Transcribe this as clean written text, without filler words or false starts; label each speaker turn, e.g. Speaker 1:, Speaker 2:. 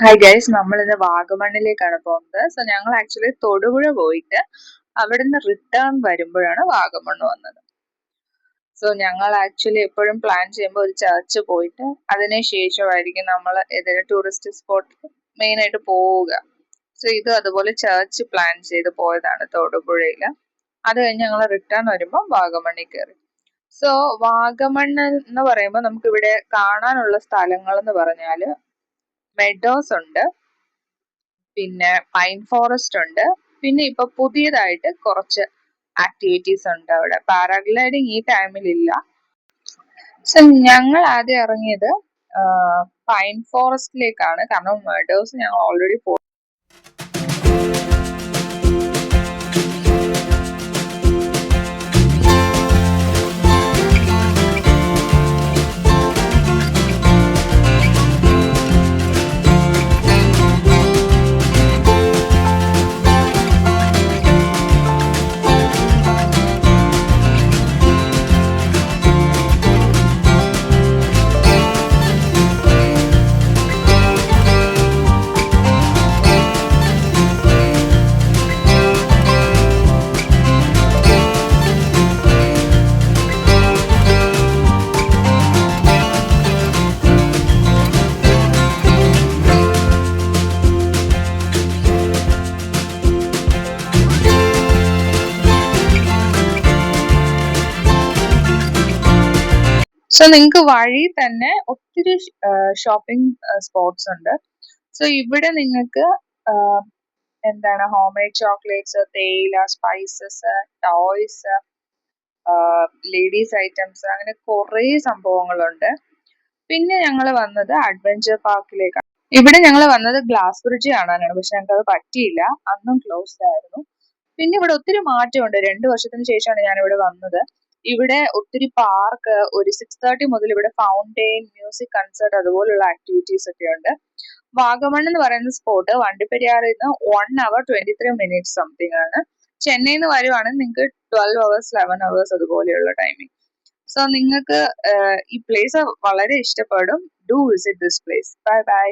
Speaker 1: Hi guys, നമ്മൾ ഇന്ന് വാഗമണ്ണിലേക്കാണ് പോകുന്നത്. സോ ഞങ്ങൾ ആക്ച്വലി തൊടുപുഴ പോയിട്ട് അവിടുന്ന് റിട്ടേൺ വരുമ്പോഴാണ് വാഗമണ്ണ് വന്നത്. സോ ഞങ്ങൾ ആക്ച്വലി എപ്പോഴും പ്ലാൻ ചെയ്യുമ്പോൾ ഒരു ചർച്ച് പോയിട്ട് അതിനുശേഷമായിരിക്കും നമ്മൾ ഏതെങ്കിലും ടൂറിസ്റ്റ് സ്പോട്ട് മെയിൻ ആയിട്ട് പോവുക. സോ ഇത് അതുപോലെ ചർച്ച് പ്ലാൻ ചെയ്ത് പോയതാണ് തൊടുപുഴയിൽ. അത് കഴിഞ്ഞ് ഞങ്ങൾ റിട്ടേൺ വരുമ്പോൾ വാഗമണ്ണിൽ കയറി. സോ വാഗമണ്ണ് എന്ന് പറയുമ്പോൾ നമുക്ക് ഇവിടെ കാണാനുള്ള സ്ഥലങ്ങൾ എന്ന് പറഞ്ഞാല് മെഡോസ് ഉണ്ട്, പിന്നെ പൈൻ ഫോറസ്റ്റ് ഉണ്ട്, പിന്നെ ഇപ്പൊ പുതിയതായിട്ട് കുറച്ച് ആക്ടിവിറ്റീസ് ഉണ്ട്. അവിടെ പാരാഗ്ലൈഡിങ് ഈ ടൈമിൽ ഇല്ല. സോ ഞങ്ങൾ ആദ്യം ഇറങ്ങിയത് പൈൻ ഫോറസ്റ്റിലേക്കാണ്, കാരണം മെഡോസ് ഞങ്ങൾ ഓൾറെഡി പോയി. സോ നിങ്ങൾക്ക് വഴി തന്നെ ഒത്തിരി ഷോപ്പിംഗ് സ്പോട്ട്സ് ഉണ്ട്. സോ ഇവിടെ നിങ്ങൾക്ക് എന്താണ് ഹോം മെയ്ഡ് ചോക്ലേറ്റ്സ്, തേയില, സ്പൈസസ്, ടോയ്സ്, ലേഡീസ് ഐറ്റംസ്, അങ്ങനെ കുറേ സംഭവങ്ങളുണ്ട്. പിന്നെ ഞങ്ങൾ വന്നത് അഡ്വഞ്ചർ പാർക്കിലേക്കാണ്. ഇവിടെ ഞങ്ങൾ വന്നത് ഗ്ലാസ് ബ്രിഡ്ജ് കാണാനാണ്, പക്ഷെ ഞങ്ങൾക്ക് അത് പറ്റിയില്ല, അന്നും ക്ലോസ്ഡ് ആയിരുന്നു. പിന്നെ ഇവിടെ ഒത്തിരി മാറ്റമുണ്ട്. 2 വർഷത്തിന് ശേഷമാണ് ഞാൻ ഇവിടെ വന്നത്. ഇവിടെ ഒത്തിരി പാർക്ക്, ഒരു 6:30 മുതൽ ഇവിടെ ഫൗണ്ടെയിൻ, മ്യൂസിക് കൺസേർട്ട്, അതുപോലുള്ള ആക്ടിവിറ്റീസ് ഒക്കെ ഉണ്ട്. വാഗമൺ എന്ന് പറയുന്ന സ്പോട്ട് വണ്ടിപ്പെരിയാറിൽ നിന്ന് 1 hour 23 minutes സംതിങ് ആണ്. ചെന്നൈയിൽ നിന്ന് വരുവാണെങ്കിൽ നിങ്ങൾക്ക് 12 hours 11 hours അതുപോലെയുള്ള ടൈമിങ്. സോ നിങ്ങൾക്ക് ഈ പ്ലേസ് വളരെ ഇഷ്ടപ്പെടും. Do visit this place. Bye bye.